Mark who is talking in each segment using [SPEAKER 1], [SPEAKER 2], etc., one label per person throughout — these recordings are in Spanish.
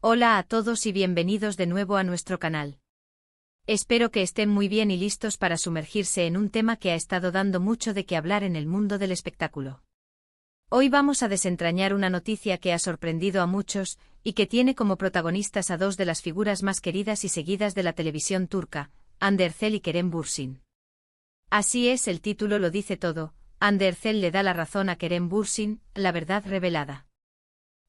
[SPEAKER 1] Hola a todos y bienvenidos de nuevo a nuestro canal. Espero que estén muy bien y listos para sumergirse en un tema que ha estado dando mucho de qué hablar en el mundo del espectáculo. Hoy vamos a desentrañar una noticia que ha sorprendido a muchos y que tiene como protagonistas a dos de las figuras más queridas y seguidas de la televisión turca, Hande Erçel y Kerem Bürsin. Así es, el título lo dice todo. Hande Erçel le da la razón a Kerem Bürsin, la verdad revelada.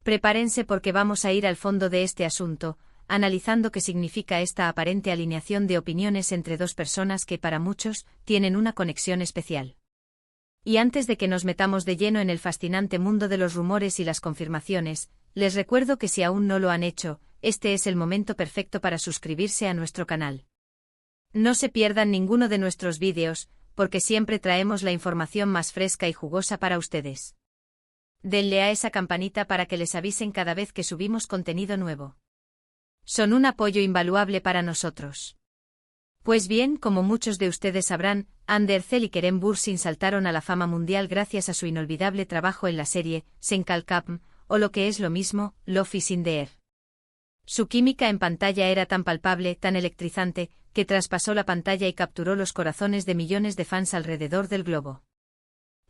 [SPEAKER 1] Prepárense porque vamos a ir al fondo de este asunto, analizando qué significa esta aparente alineación de opiniones entre dos personas que para muchos tienen una conexión especial. Y antes de que nos metamos de lleno en el fascinante mundo de los rumores y las confirmaciones, les recuerdo que si aún no lo han hecho, este es el momento perfecto para suscribirse a nuestro canal. No se pierdan ninguno de nuestros vídeos, porque siempre traemos la información más fresca y jugosa para ustedes. Denle a esa campanita para que les avisen cada vez que subimos contenido nuevo. Son un apoyo invaluable para nosotros. Pues bien, como muchos de ustedes sabrán, Hande Erçel y Kerem Bürsin saltaron a la fama mundial gracias a su inolvidable trabajo en la serie Sen Kalkapm, o lo que es lo mismo, Love is in the air. Su química en pantalla era tan palpable, tan electrizante, que traspasó la pantalla y capturó los corazones de millones de fans alrededor del globo.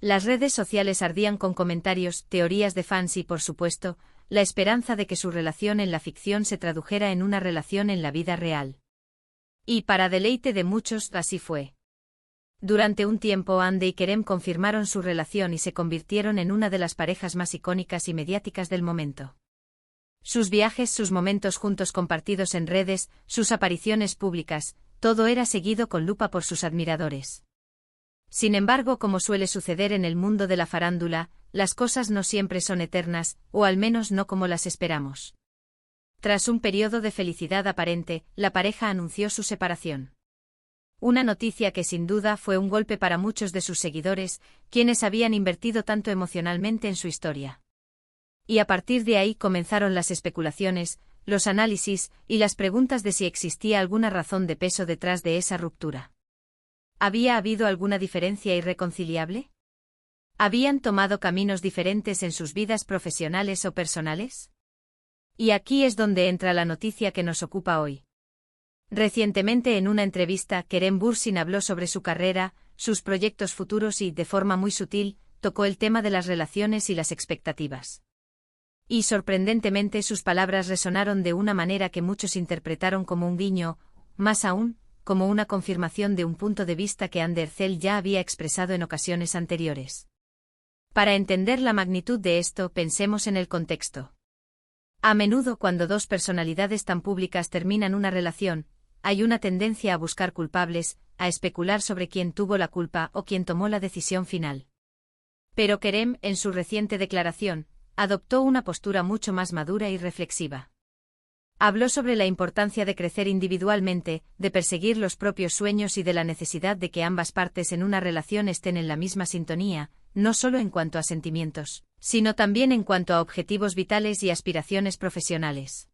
[SPEAKER 1] Las redes sociales ardían con comentarios, teorías de fans y, por supuesto, la esperanza de que su relación en la ficción se tradujera en una relación en la vida real. Y para deleite de muchos, así fue. Durante un tiempo Hande y Kerem confirmaron su relación y se convirtieron en una de las parejas más icónicas y mediáticas del momento. Sus viajes, sus momentos juntos compartidos en redes, sus apariciones públicas, todo era seguido con lupa por sus admiradores. Sin embargo, como suele suceder en el mundo de la farándula, las cosas no siempre son eternas, o al menos no como las esperamos. Tras un periodo de felicidad aparente, la pareja anunció su separación. Una noticia que sin duda fue un golpe para muchos de sus seguidores, quienes habían invertido tanto emocionalmente en su historia. Y a partir de ahí comenzaron las especulaciones, los análisis y las preguntas de si existía alguna razón de peso detrás de esa ruptura. ¿Había habido alguna diferencia irreconciliable? ¿Habían tomado caminos diferentes en sus vidas profesionales o personales? Y aquí es donde entra la noticia que nos ocupa hoy. Recientemente en una entrevista, Kerem Bürsin habló sobre su carrera, sus proyectos futuros y, de forma muy sutil, tocó el tema de las relaciones y las expectativas. Y sorprendentemente sus palabras resonaron de una manera que muchos interpretaron como un guiño, más aún, como una confirmación de un punto de vista que Hande Erçel ya había expresado en ocasiones anteriores. Para entender la magnitud de esto, pensemos en el contexto. A menudo cuando dos personalidades tan públicas terminan una relación, hay una tendencia a buscar culpables, a especular sobre quién tuvo la culpa o quién tomó la decisión final. Pero Kerem, en su reciente declaración, adoptó una postura mucho más madura y reflexiva. Habló sobre la importancia de crecer individualmente, de perseguir los propios sueños y de la necesidad de que ambas partes en una relación estén en la misma sintonía, no solo en cuanto a sentimientos, sino también en cuanto a objetivos vitales y aspiraciones profesionales.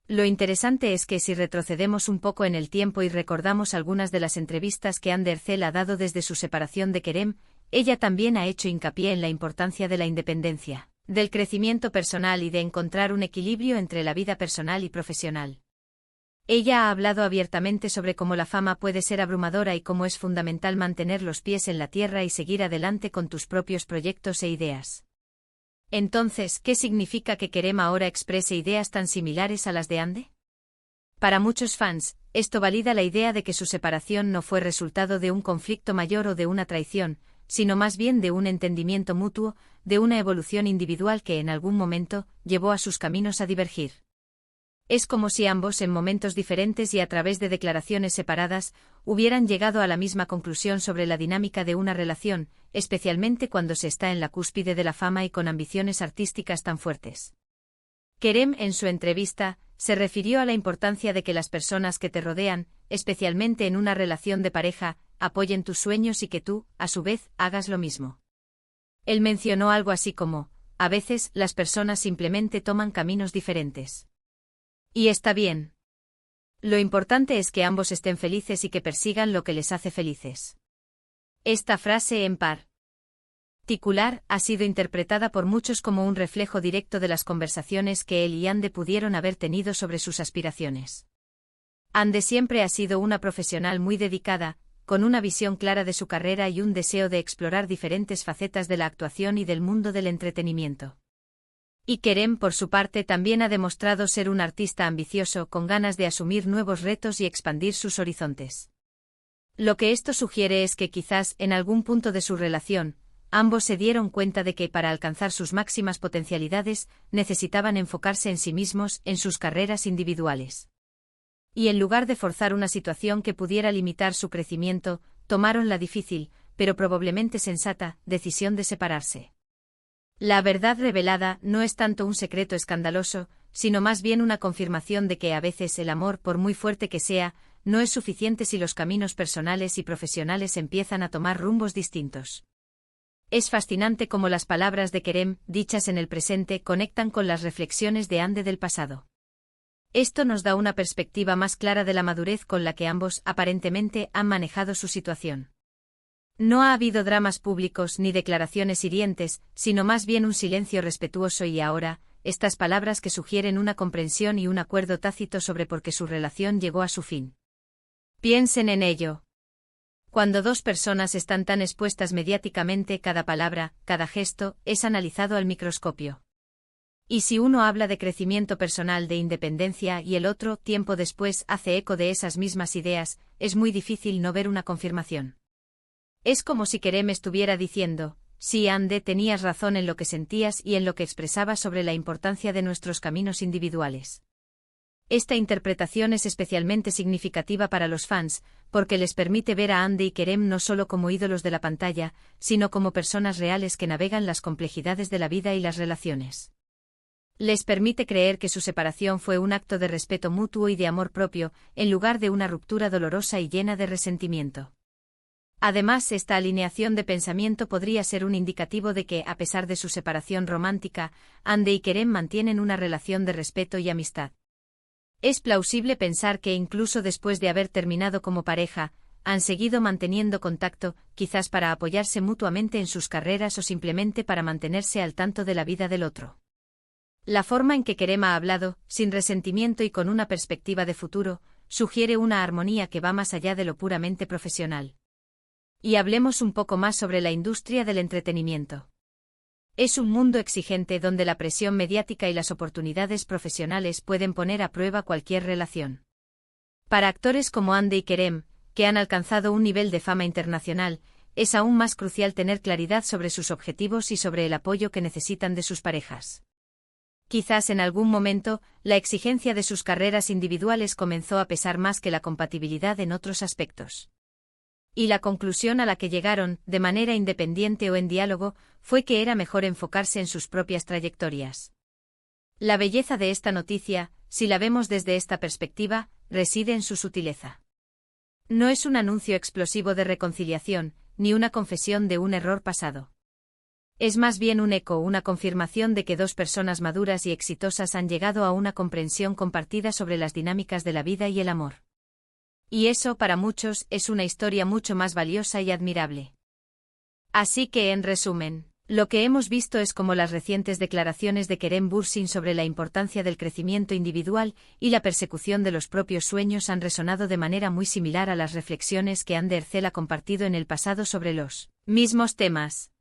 [SPEAKER 1] Lo interesante es que si retrocedemos un poco en el tiempo y recordamos algunas de las entrevistas que Hande Erçel ha dado desde su separación de Kerem, ella también ha hecho hincapié en la importancia de la independencia, del crecimiento personal y de encontrar un equilibrio entre la vida personal y profesional. Ella ha hablado abiertamente sobre cómo la fama puede ser abrumadora y cómo es fundamental mantener los pies en la tierra y seguir adelante con tus propios proyectos e ideas. Entonces, ¿qué significa que Kerem ahora exprese ideas tan similares a las de Hande? Para muchos fans, esto valida la idea de que su separación no fue resultado de un conflicto mayor o de una traición, sino más bien de un entendimiento mutuo, de una evolución individual que en algún momento llevó a sus caminos a divergir. Es como si ambos en momentos diferentes y a través de declaraciones separadas, hubieran llegado a la misma conclusión sobre la dinámica de una relación, especialmente cuando se está en la cúspide de la fama y con ambiciones artísticas tan fuertes. Kerem, en su entrevista, se refirió a la importancia de que las personas que te rodean, especialmente en una relación de pareja, apoyen tus sueños y que tú, a su vez, hagas lo mismo. Él mencionó algo así como, a veces, las personas simplemente toman caminos diferentes. Y está bien. Lo importante es que ambos estén felices y que persigan lo que les hace felices. Esta frase en par particular ha sido interpretada por muchos como un reflejo directo de las conversaciones que él y Ande pudieron haber tenido sobre sus aspiraciones. Ande siempre ha sido una profesional muy dedicada, con una visión clara de su carrera y un deseo de explorar diferentes facetas de la actuación y del mundo del entretenimiento. Y Kerem, por su parte, también ha demostrado ser un artista ambicioso con ganas de asumir nuevos retos y expandir sus horizontes. Lo que esto sugiere es que quizás, en algún punto de su relación, ambos se dieron cuenta de que para alcanzar sus máximas potencialidades, necesitaban enfocarse en sí mismos, en sus carreras individuales. Y en lugar de forzar una situación que pudiera limitar su crecimiento, tomaron la difícil, pero probablemente sensata, decisión de separarse. La verdad revelada no es tanto un secreto escandaloso, sino más bien una confirmación de que a veces el amor, por muy fuerte que sea, no es suficiente si los caminos personales y profesionales empiezan a tomar rumbos distintos. Es fascinante cómo las palabras de Kerem, dichas en el presente, conectan con las reflexiones de Ande del pasado. Esto nos da una perspectiva más clara de la madurez con la que ambos, aparentemente, han manejado su situación. No ha habido dramas públicos ni declaraciones hirientes, sino más bien un silencio respetuoso y ahora, estas palabras que sugieren una comprensión y un acuerdo tácito sobre por qué su relación llegó a su fin. Piensen en ello. Cuando dos personas están tan expuestas mediáticamente, cada palabra, cada gesto, es analizado al microscopio. Y si uno habla de crecimiento personal, de independencia, y el otro, tiempo después, hace eco de esas mismas ideas, es muy difícil no ver una confirmación. Es como si Kerem estuviera diciendo, sí, Ande, tenías razón en lo que sentías y en lo que expresabas sobre la importancia de nuestros caminos individuales. Esta interpretación es especialmente significativa para los fans, porque les permite ver a Ande y Kerem no solo como ídolos de la pantalla, sino como personas reales que navegan las complejidades de la vida y las relaciones. Les permite creer que su separación fue un acto de respeto mutuo y de amor propio, en lugar de una ruptura dolorosa y llena de resentimiento. Además, esta alineación de pensamiento podría ser un indicativo de que, a pesar de su separación romántica, Ande y Kerem mantienen una relación de respeto y amistad. Es plausible pensar que incluso después de haber terminado como pareja, han seguido manteniendo contacto, quizás para apoyarse mutuamente en sus carreras o simplemente para mantenerse al tanto de la vida del otro. La forma en que Kerem ha hablado, sin resentimiento y con una perspectiva de futuro, sugiere una armonía que va más allá de lo puramente profesional. Y hablemos un poco más sobre la industria del entretenimiento. Es un mundo exigente donde la presión mediática y las oportunidades profesionales pueden poner a prueba cualquier relación. Para actores como Ande y Kerem, que han alcanzado un nivel de fama internacional, es aún más crucial tener claridad sobre sus objetivos y sobre el apoyo que necesitan de sus parejas. Quizás en algún momento, la exigencia de sus carreras individuales comenzó a pesar más que la compatibilidad en otros aspectos. Y la conclusión a la que llegaron, de manera independiente o en diálogo, fue que era mejor enfocarse en sus propias trayectorias. La belleza de esta noticia, si la vemos desde esta perspectiva, reside en su sutileza. No es un anuncio explosivo de reconciliación, ni una confesión de un error pasado. Es más bien un eco, una confirmación de que dos personas maduras y exitosas han llegado a una comprensión compartida sobre las dinámicas de la vida y el amor. Y eso, para muchos, es una historia mucho más valiosa y admirable. Así que, en resumen, lo que hemos visto es cómo las recientes declaraciones de Kerem Bürsin sobre la importancia del crecimiento individual y la persecución de los propios sueños han resonado de manera muy similar a las reflexiones que Hande Erçel ha compartido en el pasado sobre los mismos temas.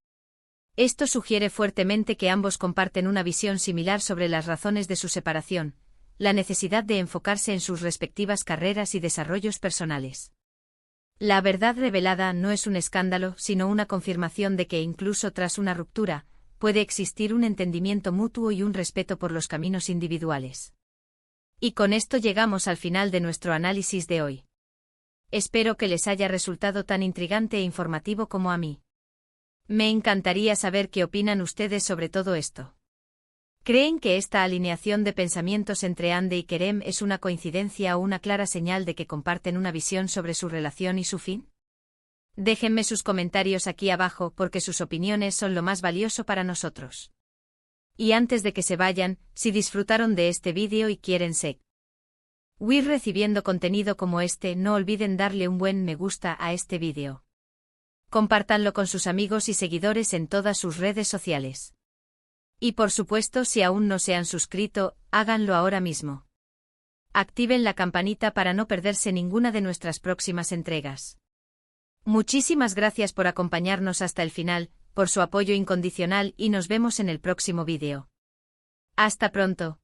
[SPEAKER 1] Esto sugiere fuertemente que ambos comparten una visión similar sobre las razones de su separación, la necesidad de enfocarse en sus respectivas carreras y desarrollos personales. La verdad revelada no es un escándalo, sino una confirmación de que incluso tras una ruptura, puede existir un entendimiento mutuo y un respeto por los caminos individuales. Y con esto llegamos al final de nuestro análisis de hoy. Espero que les haya resultado tan intrigante e informativo como a mí. Me encantaría saber qué opinan ustedes sobre todo esto. ¿Creen que esta alineación de pensamientos entre Hande y Kerem es una coincidencia o una clara señal de que comparten una visión sobre su relación y su fin? Déjenme sus comentarios aquí abajo porque sus opiniones son lo más valioso para nosotros. Y antes de que se vayan, si disfrutaron de este vídeo y quieren seguir recibiendo contenido como este, no olviden darle un buen me gusta a este vídeo. Compártanlo con sus amigos y seguidores en todas sus redes sociales. Y por supuesto, si aún no se han suscrito, háganlo ahora mismo. Activen la campanita para no perderse ninguna de nuestras próximas entregas. Muchísimas gracias por acompañarnos hasta el final, por su apoyo incondicional y nos vemos en el próximo vídeo. Hasta pronto.